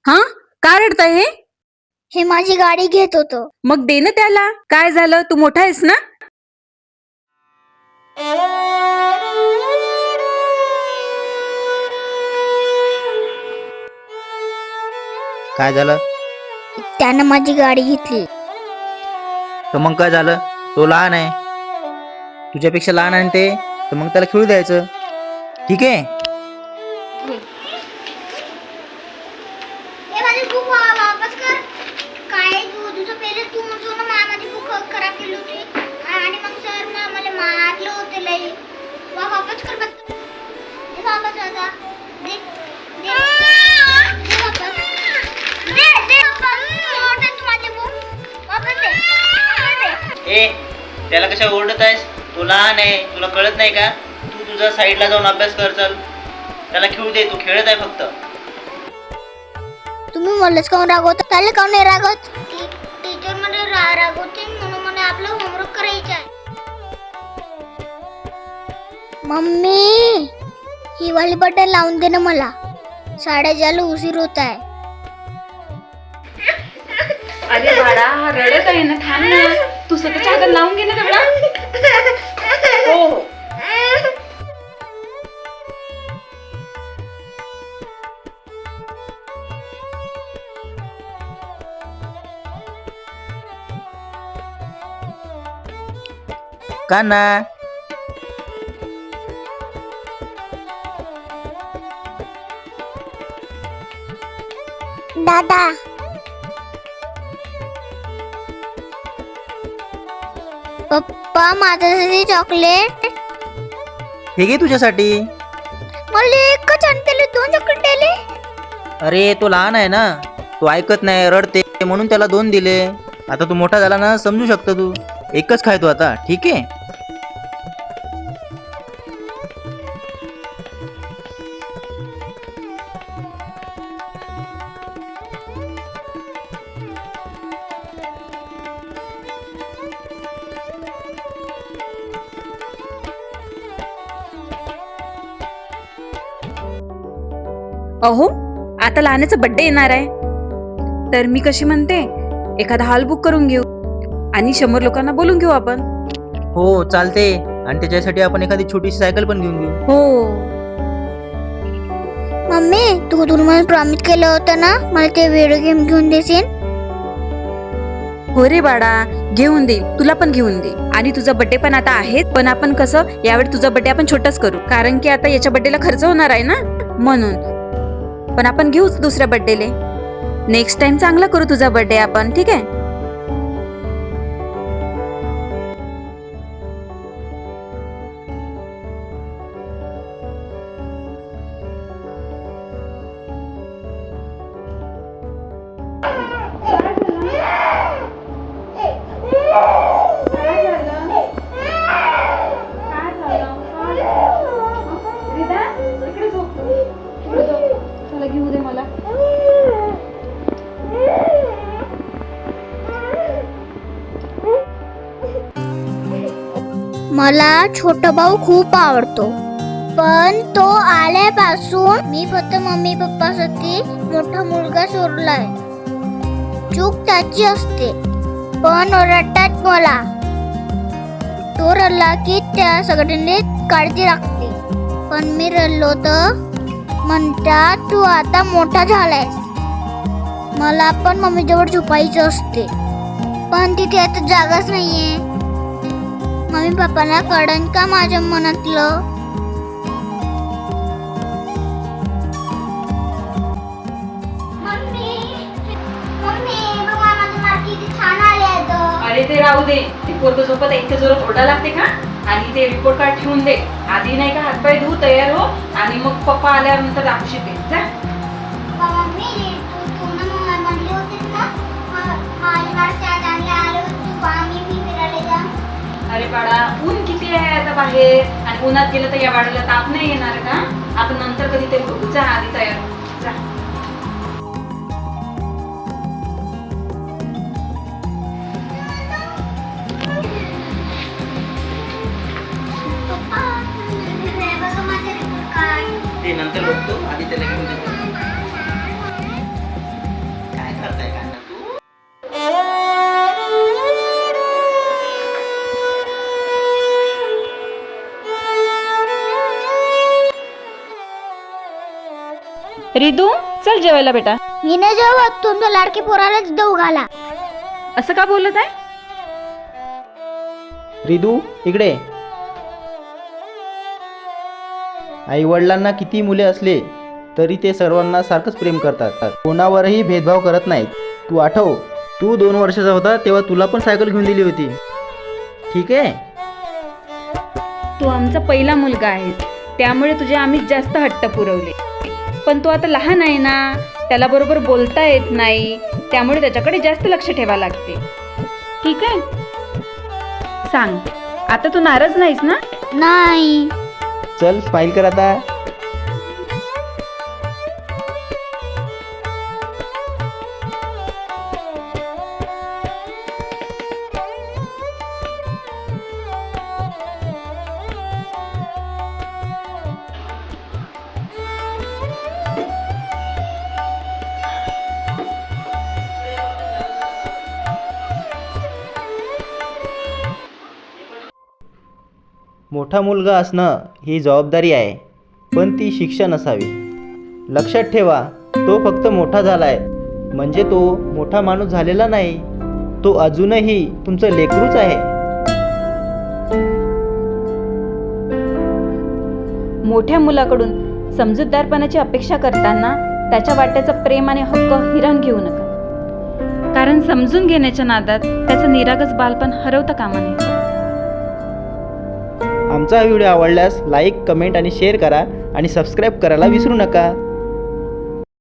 हा, का रडताय हे? हे माझी गाडी घेत होतो. मग दे ना त्याला. काय झालं, तू मोठा आहेस ना? काय झालं? त्यानं माझी गाडी घेतली. तर मग काय झालं? तो लहान आहे, तुझ्यापेक्षा लहान आहे ते, तर मग त्याला खेळू द्यायचं. ठीक आहे. माझी बुक वापस कर. काय तुझं पहिले तू म्हणतो ना माझी बुक खराब केली होती आणि मग सर मला मारलं होतं लई. वापस कर बघ. दे वापस आता. दे दे वापस. दे वापस. तू माझी बुक वापस दे. ए, त्याला कशा ओरडत आहेस? तो लहान आहे, तुला कळत नाही का? तू तुझा साईडला जाऊन अभ्यास कर. चल, त्याला खेळू दे, तू खेळत आहे फक्त. तुम्ही मलाच काऊन रागवता? त्याला काऊन नाही रागवत? टीचर मला रागवते म्हणून मला आपलं होमवर्क करायचं आहे. मम्मी, ही वाली बटन लावून दे ना मला. साड्या जायला उशीर होत आहे. अरे बाळा, हा रडत आहे ना, थांब ना. तू स्वतःच्या हातात लावून घे ना तेवढा. हो हो. का ना? दादा, पप्पा माझ्यासाठी चॉकलेट. हे घे तुझ्यासाठी. मला एकच आणतेले 2 चॉकलेट दिले. अरे, तो लहान आहे ना, तो ऐकत नाही, रडते, म्हणून त्याला 2 दिले. आता तू मोठा झाला ना, समजू शकतो तू. एकच खाय तू आता, ठीक आहे? अहो, आता लहानाचा बर्थडे येणार आहे, तर मी कशी म्हणते, एखादा हॉल बुक करून घेऊ आणि 100 लोकांना बोलून घेऊ आपण. हो, चालते. आणि त्याच्यासाठी आपण एखादी छोटीशी सायकल पण घेऊन घेऊ. हो. मम्मी, तू मला प्रॉमिस केलं होतं ना मला ते व्हिडिओ गेम घेऊन देशील. हो रे बाळा, घेऊन दे, तुला पण घेऊन दे. आणि तुझा बर्थडे पण आता आहे, पण आपण कसं यावेळी तुझा बर्थडे आपण छोटाच करू, कारण की आता याच्या बर्थडेला खर्च होणार आहे ना, म्हणून. पण आपण घेऊच दुसऱ्या बर्थडेले. नेक्स्ट टाइम चांगला करू तुझा बर्थडे आपण, ठीक आहे? घेऊ दे मला. मला छोटा भाऊ खूप आवडतो, पण तो आल्यापासून मी फक्त मम्मी पप्पासाठी मोठा मुलगा सोडलाय. चूक त्याची असते, पण ओरडतात मला. तो रडला की त्या सगळ्यांनी काळजी राखते, पण मी रडलो तर म्हणतात तू आता मोठा झालायस. मला पण मम्मी जवळ झोपायचं असते, पण तिथे आता जागाच नाहीये. मम्मी पप्पाला कळन का माझ्या मनातलं? अरे ते राहू दे, ते पोरगं झोपत इतके जोरात ओरडा लागते का? आणि ते रिपोर्ट कार्ड ठेवून दे. आधी नाही का हातपाय धुवू, तयार हो, आणि मग पप्पा आल्यानंतर दाखवू शकते. जा. अरे बाळा, ऊन किती आहे आता बाहेर, आणि उन्हात गेलं तर या बाळाला ताप नाही येणार का? आपण नंतर कधीतरी बघू. जा, आधी तयार हो. जा. ते नंतर इथे बघतो आधी त्याला घेऊन देतो. काय करताय काका तू? रिदू चल जेवायला बेटा. मी नाही जेवत, तुमच्या लाडकी पोरालाच देऊ घाला. असं का बोलत आहे? रिदू इकडे. आई वडिलांना किती मुले असले तरी ते सर्वांना सारखंच प्रेम करतात, कोणावरही भेदभाव करत नाहीत. तू आठव, तू 2 वर्षाचा होता तेव्हा तुला पण सायकल घेऊन दिली होती. ठीक आहे. तू आमचा पहिला मुलगा आहेस, त्यामुळे तुझे आम्ही जास्त हट्ट पुरवले. पण तो आता लहान आहे ना, त्याला बरोबर बोलता येत नाही, त्यामुळे त्याच्याकडे जास्त लक्ष ठेवावं लागते. ठीक आहे. सांग, आता तू नाराज नाहीस ना? नाही. चल स्माईल कर आता. मोठा मुलगा असणं ही जबाबदारी आहे, पण ती शिक्षा नसावी. लक्षात ठेवा, तो फक्त मोठा झालाय म्हणजे तो मोठा माणूस झालेला नाही. तो अजूनही तुमचं लेकरूच आहे. मोठ्या मुलाकडून समजूतदारपणाची अपेक्षा करताना त्याच्या वाट्याचं प्रेम आणि हक्क हिरावून घेऊ नका, कारण समजून घेण्याच्या नादात त्याचं निरागस बालपण हरवता कामा नये. आमचा व्हिडिओ आवडल्यास लाईक, कमेंट आणि शेअर करा आणि सबस्क्राईब करायला विसरू नका.